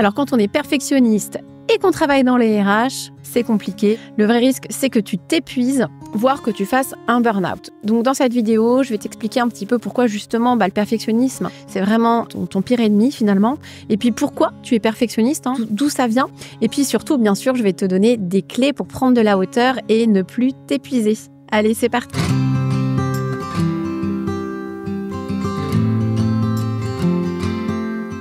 Alors quand on est perfectionniste et qu'on travaille dans les RH, c'est compliqué. Le vrai risque, c'est que tu t'épuises, voire que tu fasses un burn-out. Donc dans cette vidéo, je vais t'expliquer un petit peu pourquoi justement le perfectionnisme, c'est vraiment ton pire ennemi finalement. Et puis pourquoi tu es perfectionniste, d'où ça vient. Et puis surtout, bien sûr, je vais te donner des clés pour prendre de la hauteur et ne plus t'épuiser. Allez, c'est parti.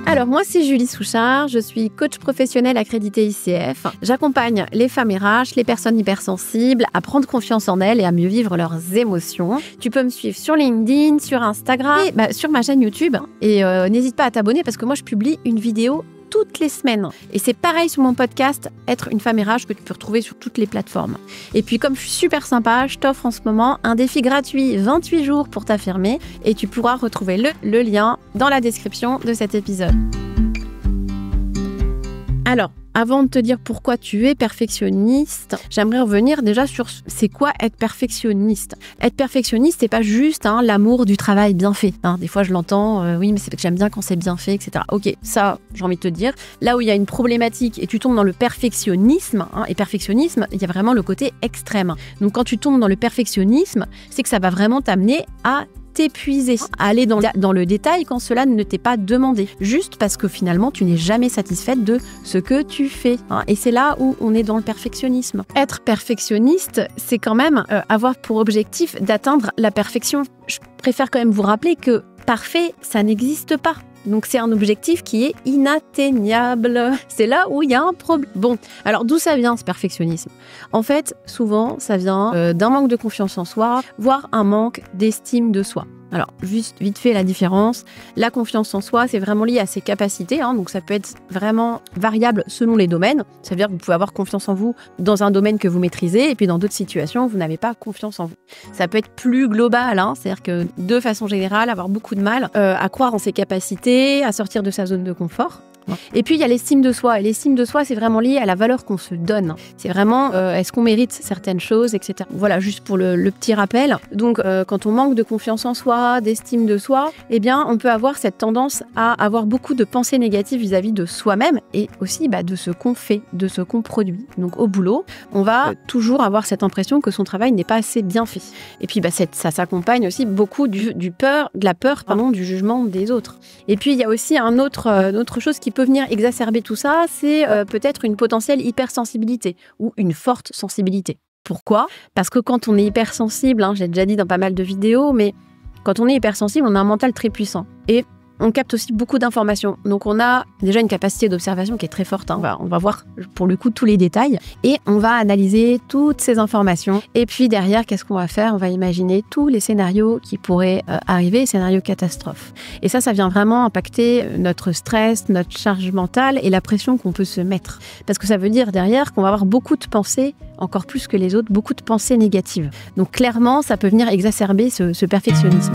Alors moi c'est Julie Souchard, je suis coach professionnel accrédité ICF. J'accompagne les femmes RH, les personnes hypersensibles à prendre confiance en elles et à mieux vivre leurs émotions. Tu peux me suivre sur LinkedIn, sur Instagram et sur ma chaîne YouTube. Et n'hésite pas à t'abonner parce que moi je publie une vidéo toutes les semaines. Et c'est pareil sur mon podcast Être une femme RH que tu peux retrouver sur toutes les plateformes. Et puis comme je suis super sympa, je t'offre en ce moment un défi gratuit 28 jours pour t'affirmer et tu pourras retrouver le lien dans la description de cet épisode. Alors, avant de te dire pourquoi tu es perfectionniste, j'aimerais revenir déjà sur c'est quoi être perfectionniste. Être perfectionniste, c'est pas juste l'amour du travail bien fait. Des fois, je l'entends, oui, mais c'est que j'aime bien quand c'est bien fait, etc. Ok, ça, j'ai envie de te dire. Là où il y a une problématique et tu tombes dans le perfectionnisme, et perfectionnisme, il y a vraiment le côté extrême. Donc, quand tu tombes dans le perfectionnisme, c'est que ça va vraiment t'amener à t'épuiser, à aller dans le détail quand cela ne t'est pas demandé, juste parce que finalement tu n'es jamais satisfaite de ce que tu fais. Et c'est là où on est dans le perfectionnisme. Être perfectionniste, c'est quand même avoir pour objectif d'atteindre la perfection. Je préfère quand même vous rappeler que parfait, ça n'existe pas. Donc c'est un objectif qui est inatteignable. C'est là où il y a un problème. Bon, alors d'où ça vient ce perfectionnisme? En fait, souvent, ça vient d'un manque de confiance en soi, voire un manque d'estime de soi. Alors, juste vite fait la différence, la confiance en soi, c'est vraiment lié à ses capacités, donc ça peut être vraiment variable selon les domaines. Ça veut dire que vous pouvez avoir confiance en vous dans un domaine que vous maîtrisez, et puis dans d'autres situations, vous n'avez pas confiance en vous. Ça peut être plus global, c'est-à-dire que de façon générale, avoir beaucoup de mal à croire en ses capacités, à sortir de sa zone de confort. Et puis il y a l'estime de soi. Et l'estime de soi, c'est vraiment lié à la valeur qu'on se donne. C'est vraiment est-ce qu'on mérite certaines choses, etc. Voilà, juste pour le petit rappel. Donc quand on manque de confiance en soi, d'estime de soi, eh bien on peut avoir cette tendance à avoir beaucoup de pensées négatives vis-à-vis de soi-même et aussi de ce qu'on fait, de ce qu'on produit. Donc au boulot, on va toujours avoir cette impression que son travail n'est pas assez bien fait. Et puis ça s'accompagne aussi beaucoup de la peur du jugement des autres. Et puis il y a aussi une autre chose qui peut venir exacerber tout ça, c'est peut-être une potentielle hypersensibilité ou une forte sensibilité. Pourquoi? Parce que quand on est hypersensible, j'ai déjà dit dans pas mal de vidéos, mais quand on est hypersensible, on a un mental très puissant. Et on capte aussi beaucoup d'informations. Donc on a déjà une capacité d'observation qui est très forte. On va voir pour le coup tous les détails et on va analyser toutes ces informations. Et puis derrière, qu'est-ce qu'on va faire? On va imaginer tous les scénarios qui pourraient arriver, scénarios catastrophes. Et ça vient vraiment impacter notre stress, notre charge mentale et la pression qu'on peut se mettre. Parce que ça veut dire derrière qu'on va avoir beaucoup de pensées, encore plus que les autres, beaucoup de pensées négatives. Donc clairement, ça peut venir exacerber ce perfectionnisme.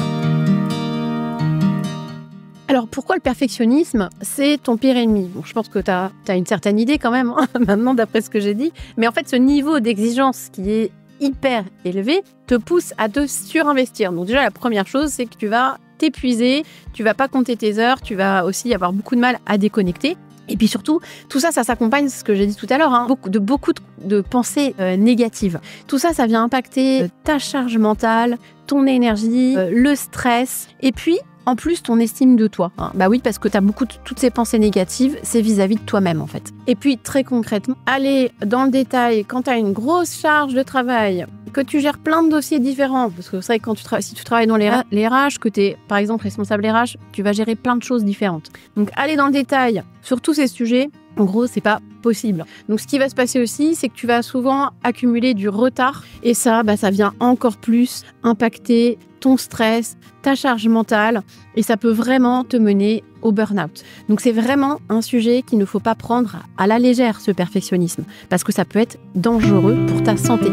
Alors, pourquoi le perfectionnisme, c'est ton pire ennemi? Bon, je pense que tu as une certaine idée quand même, maintenant, d'après ce que j'ai dit. Mais en fait, ce niveau d'exigence qui est hyper élevé te pousse à te surinvestir. Donc déjà, la première chose, c'est que tu vas t'épuiser, tu vas pas compter tes heures, tu vas aussi avoir beaucoup de mal à déconnecter. Et puis surtout, tout ça s'accompagne, ce que j'ai dit tout à l'heure, beaucoup de pensées négatives. Tout ça vient impacter ta charge mentale, ton énergie, le stress, et puis en plus, ton estime de toi. Oui, parce que tu as toutes ces pensées négatives, c'est vis-à-vis de toi-même, en fait. Et puis, très concrètement, aller dans le détail, quand tu as une grosse charge de travail, que tu gères plein de dossiers différents, parce que c'est vrai que si tu travailles dans les RH, que tu es, par exemple, responsable RH, tu vas gérer plein de choses différentes. Donc, aller dans le détail sur tous ces sujets, en gros, c'est pas possible. Donc, ce qui va se passer aussi, c'est que tu vas souvent accumuler du retard. Et ça vient encore plus impacter ton stress, ta charge mentale. Et ça peut vraiment te mener au burn-out. Donc, c'est vraiment un sujet qu'il ne faut pas prendre à la légère, ce perfectionnisme. Parce que ça peut être dangereux pour ta santé.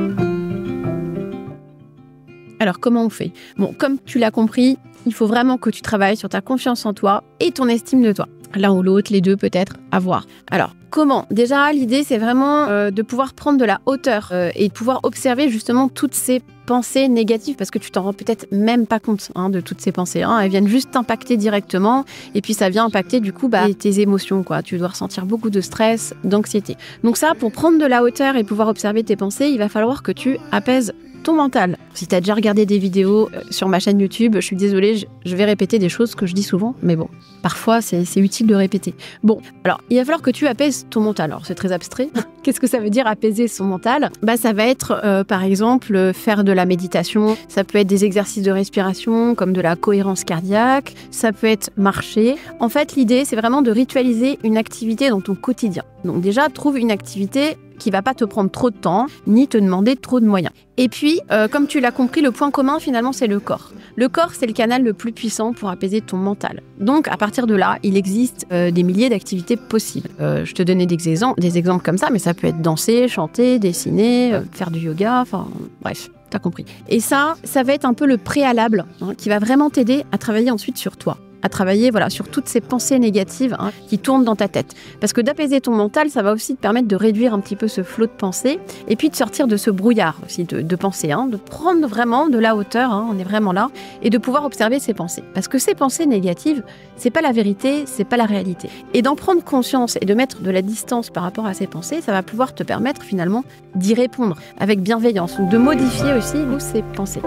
Alors, comment on fait? Bon, comme tu l'as compris, il faut vraiment que tu travailles sur ta confiance en toi et ton estime de toi. l'un ou l'autre, les deux peut-être, à voir. Alors, comment? Déjà, l'idée, c'est vraiment de pouvoir prendre de la hauteur et de pouvoir observer justement toutes ces pensées négatives, parce que tu t'en rends peut-être même pas compte de toutes ces pensées. Elles viennent juste t'impacter directement, et puis ça vient impacter du coup tes émotions, quoi. Tu dois ressentir beaucoup de stress, d'anxiété. Donc ça, pour prendre de la hauteur et pouvoir observer tes pensées, il va falloir que tu apaises ton mental. Si tu as déjà regardé des vidéos sur ma chaîne YouTube, je suis désolée, je vais répéter des choses que je dis souvent, mais bon, parfois c'est utile de répéter. Bon, alors il va falloir que tu apaises ton mental. Alors c'est très abstrait. Qu'est-ce que ça veut dire apaiser son mental? Ça va être par exemple faire de la méditation, ça peut être des exercices de respiration comme de la cohérence cardiaque, ça peut être marcher. En fait, l'idée c'est vraiment de ritualiser une activité dans ton quotidien. Donc déjà, trouve une activité qui va pas te prendre trop de temps, ni te demander trop de moyens. Et puis, comme tu l'as compris, le point commun, finalement, c'est le corps. Le corps, c'est le canal le plus puissant pour apaiser ton mental. Donc, à partir de là, il existe des milliers d'activités possibles. Je te donnais des exemples comme ça, mais ça peut être danser, chanter, dessiner, faire du yoga, enfin, bref. T'as compris. Et ça va être un peu le préalable qui va vraiment t'aider à travailler ensuite sur toi. À travailler sur toutes ces pensées négatives qui tournent dans ta tête. Parce que d'apaiser ton mental, ça va aussi te permettre de réduire un petit peu ce flot de pensées et puis de sortir de ce brouillard aussi de pensées, de prendre vraiment de la hauteur, on est vraiment là, et de pouvoir observer ces pensées. Parce que ces pensées négatives, c'est pas la vérité, c'est pas la réalité. Et d'en prendre conscience et de mettre de la distance par rapport à ces pensées, ça va pouvoir te permettre finalement d'y répondre avec bienveillance, ou de modifier aussi ces pensées.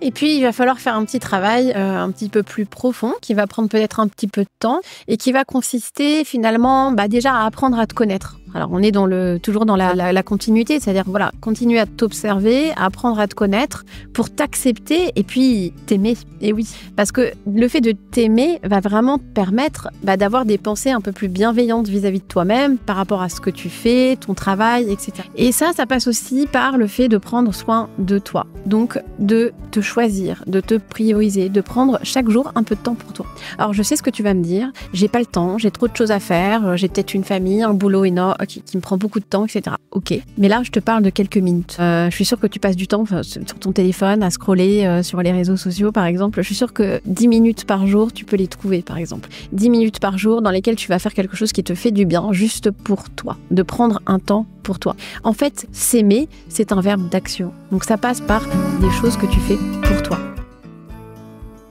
Et puis, il va falloir faire un petit travail un petit peu plus profond, qui va prendre peut-être un petit peu de temps et qui va consister finalement déjà à apprendre à te connaître. Alors, on est toujours dans la continuité, c'est-à-dire continuer à t'observer, à apprendre à te connaître pour t'accepter et puis t'aimer. Et oui, parce que le fait de t'aimer va vraiment te permettre d'avoir des pensées un peu plus bienveillantes vis-à-vis de toi-même par rapport à ce que tu fais, ton travail, etc. Et ça passe aussi par le fait de prendre soin de toi. Donc, de te choisir, de te prioriser, de prendre chaque jour un peu de temps pour toi. Alors, je sais ce que tu vas me dire, j'ai pas le temps, j'ai trop de choses à faire, j'ai peut-être une famille, un boulot énorme, qui me prend beaucoup de temps, etc. Ok, mais là, je te parle de quelques minutes. Je suis sûre que tu passes du temps sur ton téléphone à scroller sur les réseaux sociaux, par exemple. Je suis sûre que 10 minutes par jour, tu peux les trouver, par exemple. 10 minutes par jour dans lesquelles tu vas faire quelque chose qui te fait du bien, juste pour toi. De prendre un temps pour toi. En fait, s'aimer, c'est un verbe d'action. Donc ça passe par des choses que tu fais pour toi.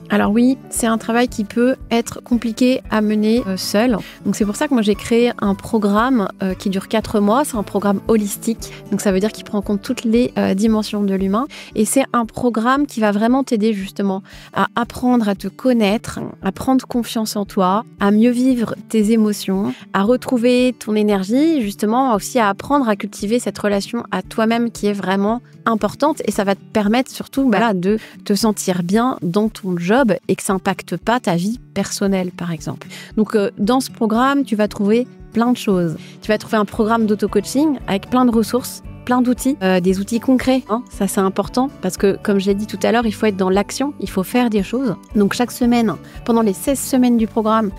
Alors oui, c'est un travail qui peut être compliqué à mener seul. Donc c'est pour ça que moi j'ai créé un programme qui dure 4 mois. C'est un programme holistique. Donc ça veut dire qu'il prend en compte toutes les dimensions de l'humain. Et c'est un programme qui va vraiment t'aider justement à apprendre à te connaître, à prendre confiance en toi, à mieux vivre tes émotions, à retrouver ton énergie, justement aussi à apprendre à cultiver cette relation à toi-même qui est vraiment importante. Et ça va te permettre surtout de te sentir bien dans ton job et que ça n'impacte pas ta vie personnelle, par exemple. Donc, dans ce programme, tu vas trouver plein de choses. Tu vas trouver un programme d'auto-coaching avec plein de ressources, plein d'outils, des outils concrets. Ça, c'est important parce que, comme je l'ai dit tout à l'heure, il faut être dans l'action, il faut faire des choses. Donc, chaque semaine, pendant les 16 semaines du programme,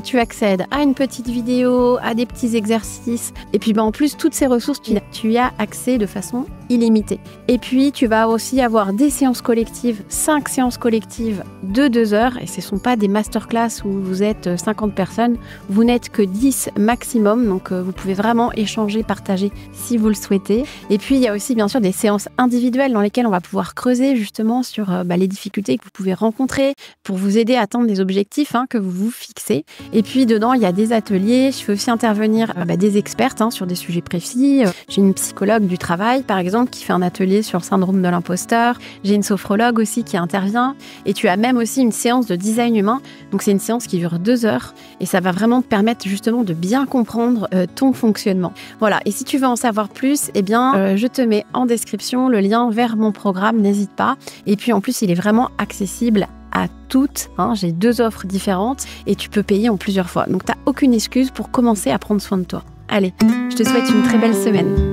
tu accèdes à une petite vidéo, à des petits exercices. Et puis, en plus, toutes ces ressources, tu y as accès de façon illimitée. Et puis, tu vas aussi avoir des séances collectives, 5 séances collectives de 2 heures. Et ce ne sont pas des masterclass où vous êtes 50 personnes. Vous n'êtes que 10 maximum. Donc, vous pouvez vraiment échanger, partager si vous le souhaitez. Et puis, il y a aussi, bien sûr, des séances individuelles dans lesquelles on va pouvoir creuser justement sur les difficultés que vous pouvez rencontrer pour vous aider à atteindre des objectifs que vous vous fixez. Et puis dedans, il y a des ateliers. Je fais aussi intervenir des expertes sur des sujets précis. J'ai une psychologue du travail, par exemple, qui fait un atelier sur le syndrome de l'imposteur. J'ai une sophrologue aussi qui intervient. Et tu as même aussi une séance de design humain. Donc c'est une séance qui dure 2 heures. Et ça va vraiment te permettre justement de bien comprendre ton fonctionnement. Voilà. Et si tu veux en savoir plus, je te mets en description le lien vers mon programme. N'hésite pas. Et puis en plus, il est vraiment accessible à toutes. J'ai 2 offres différentes et tu peux payer en plusieurs fois. Donc, tu n'as aucune excuse pour commencer à prendre soin de toi. Allez, je te souhaite une très belle semaine.